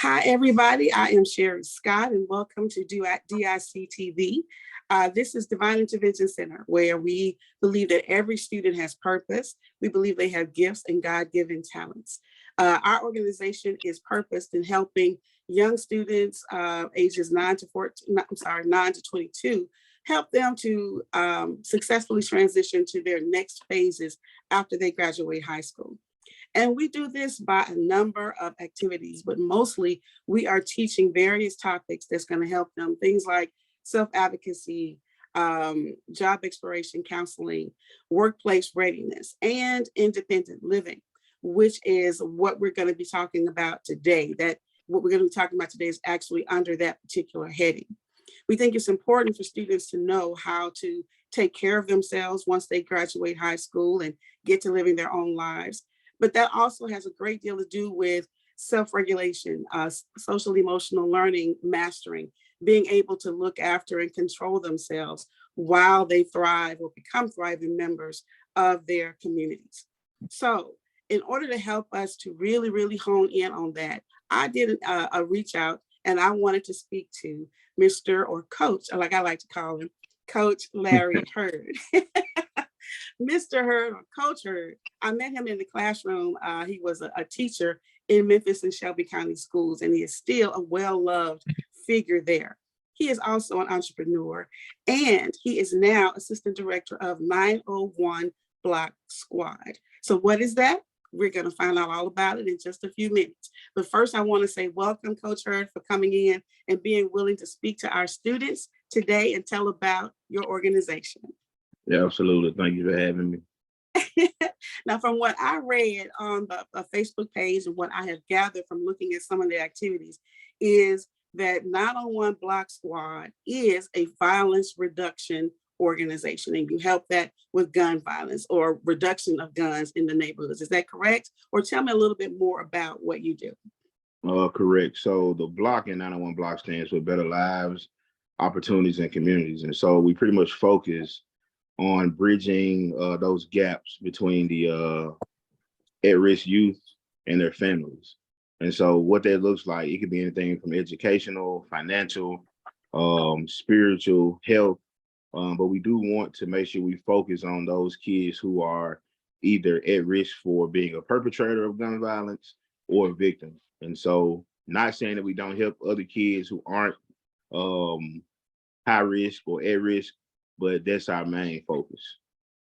Hi, everybody. I am Sherri Scott, and welcome to DIC TV. This is Divine Intervention Center, where we believe that every student has purpose. We believe they have gifts and God-given talents. Our organization is purposed in helping young students ages 9 to 22, help them to successfully transition to their next phases after they graduate high school. And we do this by a number of activities, but mostly we are teaching various topics that's going to help them, things like self-advocacy, job exploration, counseling, workplace readiness, and independent living, which is what we're going to be talking about today. What we're going to be talking about today is actually under that particular heading. We think it's important for students to know how to take care of themselves once they graduate high school and get to living their own lives. But that also has a great deal to do with self-regulation, social emotional learning, mastering, being able to look after and control themselves while they thrive or become thriving members of their communities. So in order to help us to really, really hone in on that, I did a reach out and I wanted to speak to Mr. or Coach, like I like to call him, Coach Larry Hurd. Mr. Hurd or Coach Hurd, I met him in the classroom. He was a teacher in Memphis and Shelby County schools, and he is still a well-loved figure there. He is also an entrepreneur, and he is now assistant director of 901 BLOC Squad. So what is that? We're going to find out all about it in just a few minutes. But first, I want to say welcome, Coach Hurd, for coming in and being willing to speak to our students today and tell about your organization. Yeah, absolutely. Thank you for having me. Now, from what I read on the Facebook page and what I have gathered from looking at some of the activities is that 901 BLOC Squad is a violence reduction organization, and you help that with gun violence or reduction of guns in the neighborhoods. Is that correct? Or tell me a little bit more about what you do. Correct. So the BLOC in 901 BLOC stands for Better Lives, Opportunities, and Communities. And so we pretty much focus on bridging those gaps between the at-risk youth and their families. And so what that looks like, it could be anything from educational, financial, spiritual, health, but we do want to make sure we focus on those kids who are either at risk for being a perpetrator of gun violence or a victim. And so not saying that we don't help other kids who aren't high risk or at risk, but that's our main focus.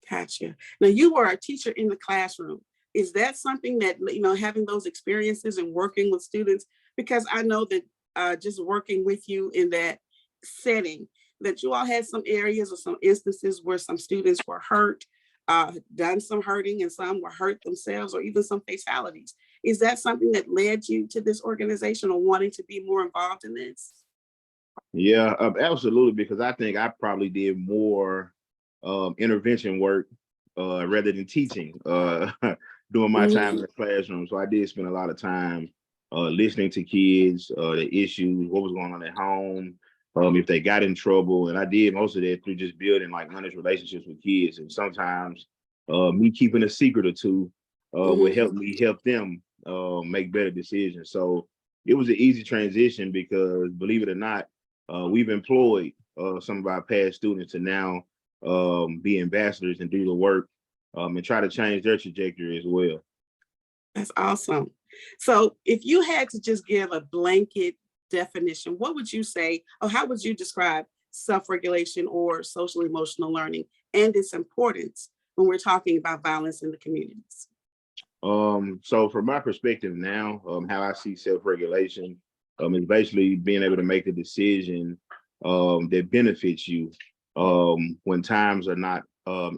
Gotcha. Now, you were a teacher in the classroom. Is that something that, having those experiences and working with students, because I know that just working with you in that setting, that you all had some areas or some instances where some students were hurt, done some hurting, and some were hurt themselves, or even some fatalities. Is that something that led you to this organization or wanting to be more involved in this? Yeah, absolutely, because I think I probably did more intervention work rather than teaching during my time in the classroom. So I did spend a lot of time listening to kids, the issues, what was going on at home, if they got in trouble. And I did most of that through just building like honest relationships with kids. And sometimes me keeping a secret or two would help me help them make better decisions. So it was an easy transition because, believe it or not, we've employed some of our past students to now be ambassadors and do the work and try to change their trajectory as well. That's awesome. So if you had to just give a blanket definition, what would you say, or how would you describe self-regulation or social emotional learning and its importance when we're talking about violence in the communities? So from my perspective now, how I see self-regulation is basically being able to make a decision that benefits you when times are not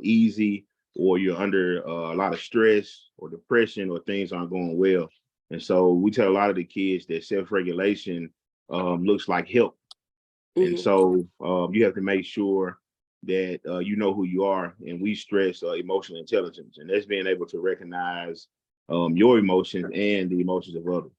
easy, or you're under a lot of stress or depression, or things aren't going well. And so we tell a lot of the kids that self-regulation looks like help. And so you have to make sure that you know who you are, and we stress emotional intelligence, and that's being able to recognize your emotions and the emotions of others.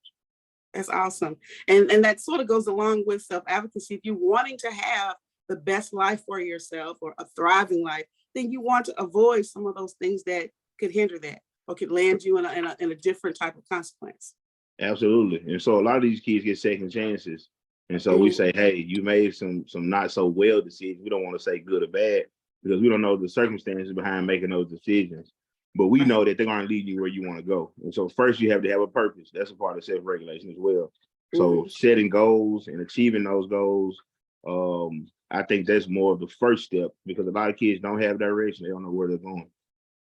That's awesome. And that sort of goes along with self-advocacy. If you're wanting to have the best life for yourself or a thriving life, then you want to avoid some of those things that could hinder that or could land you in a different type of consequence. Absolutely. And so a lot of these kids get second chances. And so we Mhm. say, hey, you made some not so well decisions. We don't want to say good or bad because we don't know the circumstances behind making those decisions. But we Right. know that they're going to lead you where you want to go. And so first you have to have a purpose. That's a part of self-regulation as well. So Mhm. setting goals and achieving those goals, I think that's more of the first step because a lot of kids don't have direction. They don't know where they're going.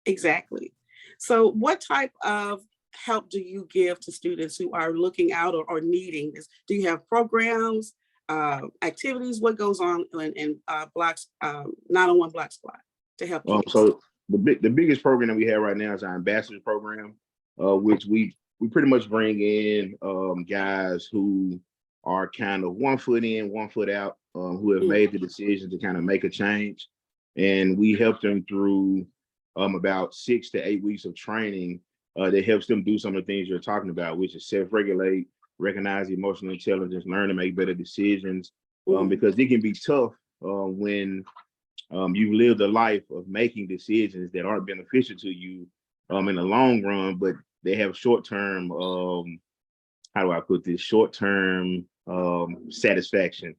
Exactly. So what type of help do you give to students who are looking out or needing this? Do you have programs, activities? What goes on in blocks, 901 Block Squad to help kids? So the biggest program that we have right now is our ambassadors program, which we pretty much bring in guys who are kind of 1 foot in, 1 foot out, who have Mm. made the decision to kind of make a change, and we help them through about 6 to 8 weeks of training that helps them do some of the things you're talking about, which is self-regulate, recognize emotional intelligence, learn to make better decisions, Mm. because it can be tough when you've lived a life of making decisions that aren't beneficial to you in the long run, but they have short-term, how do I put this, short-term satisfaction.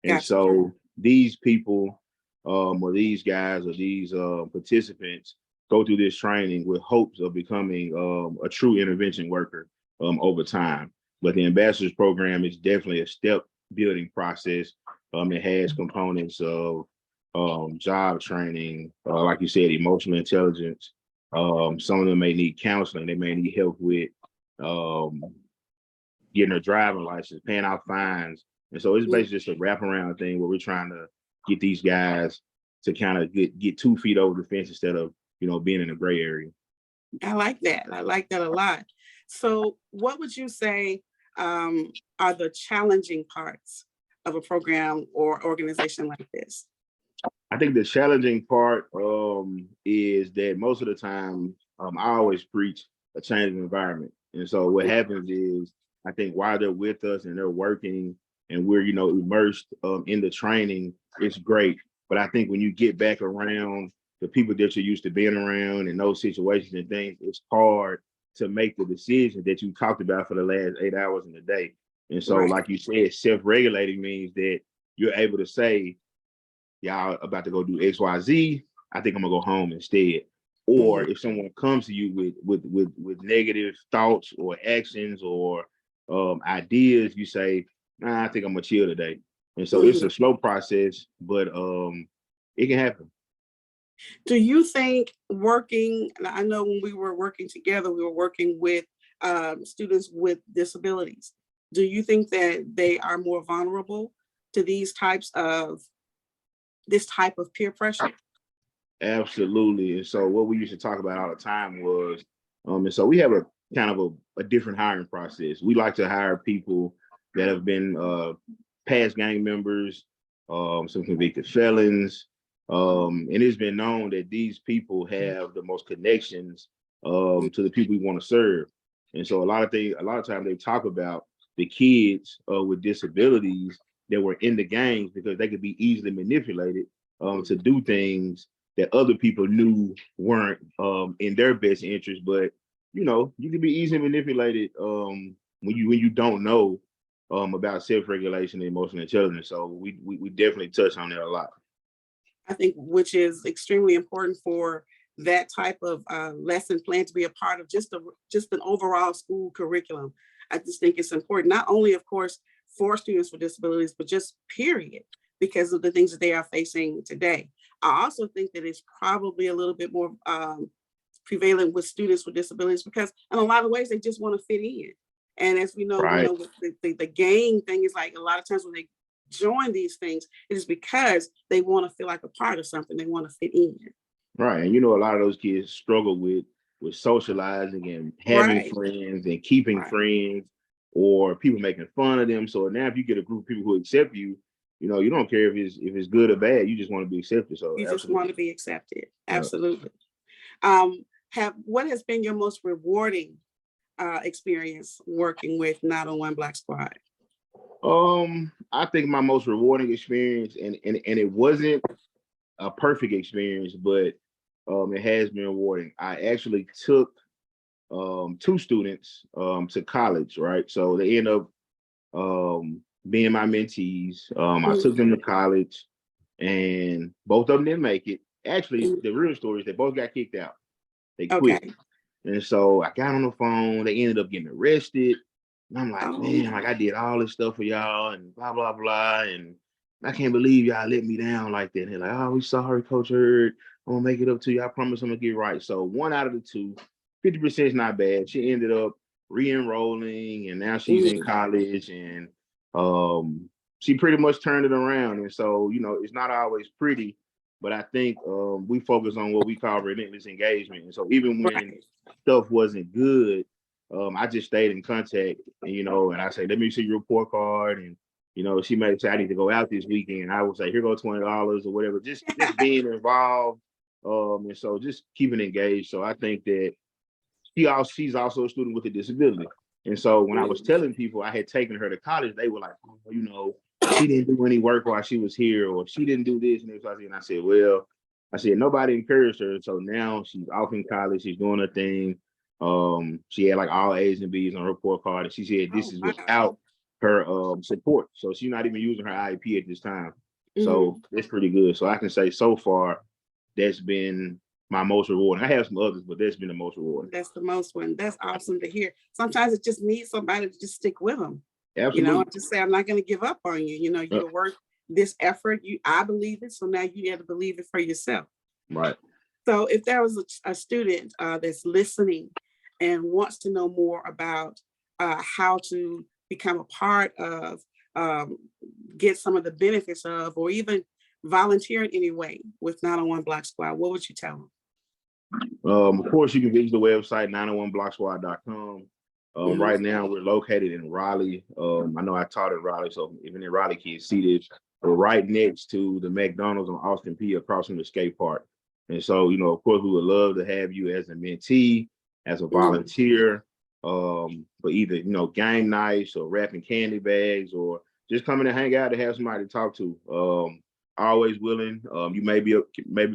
And Gotcha. so these people or these guys or these participants go through this training with hopes of becoming a true intervention worker over time. But the ambassadors program is definitely a step building process. It has components of job training, like you said, emotional intelligence. Some of them may need counseling. They may need help with um, getting a driving license, paying out fines. And so it's Mm. basically just a wraparound thing where we're trying to get these guys to kind of get 2 feet over the fence instead of, being in a gray area. I like that. I like that a lot. So what would you say are the challenging parts of a program or organization like this? I think the challenging part is that most of the time, I always preach a changing environment. And so what happens is, I think while they're with us and they're working and we're, immersed in the training, it's great. But I think when you get back around the people that you're used to being around in those situations and things, it's hard to make the decision that you talked about for the last 8 hours in the day. And so, Right. like you said, self-regulating means that you're able to say, y'all about to go do XYZ. I think I'm gonna go home instead. Or Mhm. if someone comes to you with negative thoughts or actions or ideas, you say, nah, I think I'm gonna chill today. And so it's Mhm. a slow process, but it can happen. Do you think working, and I know when we were working together, we were working with students with disabilities. Do you think that they are more vulnerable to this type of peer pressure? Absolutely. And so what we used to talk about all the time was, and so we have a kind of a different hiring process. We like to hire people that have been past gang members, some convicted felons. And it's been known that these people have the most connections to the people we want to serve. And so a lot of times they talk about the kids with disabilities that were in the gangs because they could be easily manipulated to do things that other people knew weren't in their best interest. But you can be easily manipulated when you don't know about self-regulation and emotional intelligence. So we definitely touch on that a lot. I think which is extremely important for that type of lesson plan to be a part of just an overall school curriculum. I just think it's important, not only, of course, for students with disabilities, but just period, because of the things that they are facing today. I also think that it's probably a little bit more prevalent with students with disabilities because in a lot of ways they just want to fit in. And as we know, Right. with the gang thing is like a lot of times when they join these things, it is because they want to feel like a part of something. They want to fit in. Right. And a lot of those kids struggle with socializing and having Right. friends and keeping Right. friends or people making fun of them. So now if you get a group of people who accept you, you don't care if it's good or bad, you just want to be accepted. So You just want absolutely. to be accepted. Yeah. Absolutely. Have what has been your most rewarding experience working with 901 Black Squad? I think my most rewarding experience, and it wasn't a perfect experience, but it has been rewarding. I actually took two students to college, right? So they end up being my mentees. I took them to college, and both of them didn't make it. Actually, the real story is they both got kicked out. They quit. Okay. And so I got on the phone. They ended up getting arrested. And I'm like, man, like I did all this stuff for y'all and blah, blah, blah. And I can't believe y'all let me down like that. And they're like, oh, we sorry, Coach Hurd. I'm gonna make it up to you. I promise I'm gonna get right. So one out of the two, 50% is not bad. She ended up re-enrolling, and now she's in college, and she pretty much turned it around. And so, you know, it's not always pretty, but I think we focus on what we call relentless engagement. And so even when stuff wasn't good, I just stayed in contact, and, you know, and I say, let me see your report card. And, you know, she may say, I need to go out this weekend. I would say, here go $20 or whatever, just being involved. And so just keeping engaged. So I think that she's also a student with a disability. And so when I was telling people I had taken her to college, they were like, oh, you know, she didn't do any work while she was here, or she didn't do this. And I said, well, nobody encouraged her. So now she's off in college. She's doing her thing. She had like all A's and B's on her report card. And she said this is without her support. So she's not even using her IEP at this time. So it's pretty good. So I can say so far, that's been my most rewarding. I have some others, but that's been the most rewarding. That's the most one. That's awesome to hear. Sometimes it just needs somebody to just stick with them. Absolutely. You know, just say, I'm not going to give up on you. You know, you're worth this effort. I believe it. So now you got to believe it for yourself. Right. So if there was a student that's listening and wants to know more about how to become a part of, get some of the benefits of, or even volunteer in any way with 901 BLOC Squad, what would you tell them? Of course, you can visit the website, 901blocksquad.com. Right now, we're located in Raleigh. I know I taught in Raleigh, so even in Raleigh kids see this. We're right next to the McDonald's on Austin P, across from the skate park. And so, you know, of course, we would love to have you as a mentee, as a volunteer, for either, you know, game nights or wrapping candy bags, or just coming to hang out and have somebody to talk to. Always willing. You maybe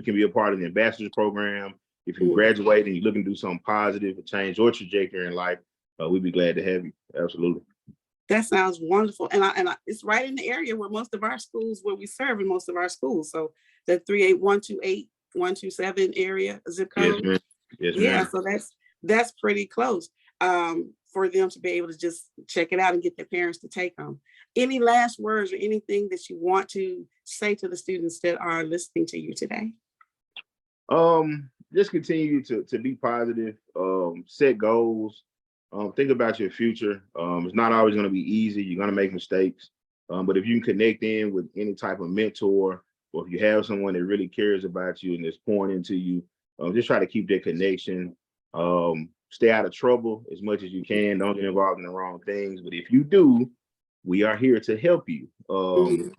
can be a part of the ambassadors program. If you graduate and you're looking to do something positive to change your trajectory in life, we'd be glad to have you. Absolutely. That sounds wonderful. And it's right in the area where most of our schools, where we serve in most of our schools. So the 38128-127 area zip code. Yes, yes, yeah, so that's pretty close for them to be able to just check it out and get their parents to take them. Any last words or anything that you want to say to the students that are listening to you today? Just continue to be positive, set goals, think about your future. It's not always going to be easy. You're going to make mistakes. But if you can connect in with any type of mentor, or if you have someone that really cares about you and is pouring into you, just try to keep that connection. Stay out of trouble as much as you can. Don't get involved in the wrong things. But if you do, we are here to help you. And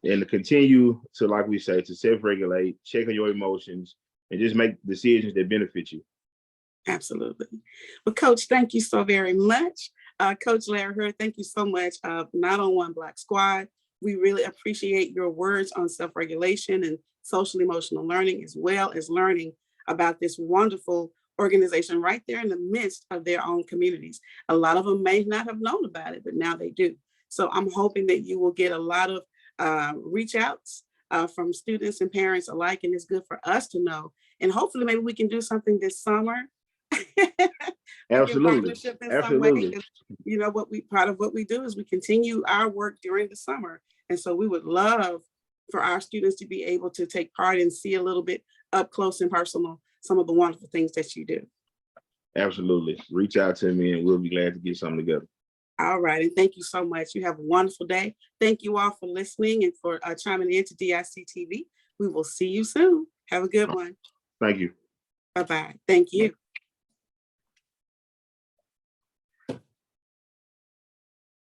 to continue to, like we say, to self-regulate, check on your emotions, and just make decisions that benefit you. Absolutely. Well, Coach, thank you so very much. Coach Larry Hurd, thank you so much. 901 BLOC Squad, we really appreciate your words on self-regulation and social emotional learning, as well as learning about this wonderful organization right there in the midst of their own communities. A lot of them may not have known about it, but now they do. So I'm hoping that you will get a lot of reach outs from students and parents alike, and it's good for us to know. And hopefully maybe we can do something this summer. Absolutely. Absolutely. And, you know, part of what we do is we continue our work during the summer. And so we would love for our students to be able to take part and see a little bit up close and personal some of the wonderful things that you do. Absolutely. Reach out to me and we'll be glad to get something together. All right. And thank you so much. You have a wonderful day. Thank you all for listening and for chiming in to DIC TV. We will see you soon. Have a good one. Thank you. Bye-bye. Thank you.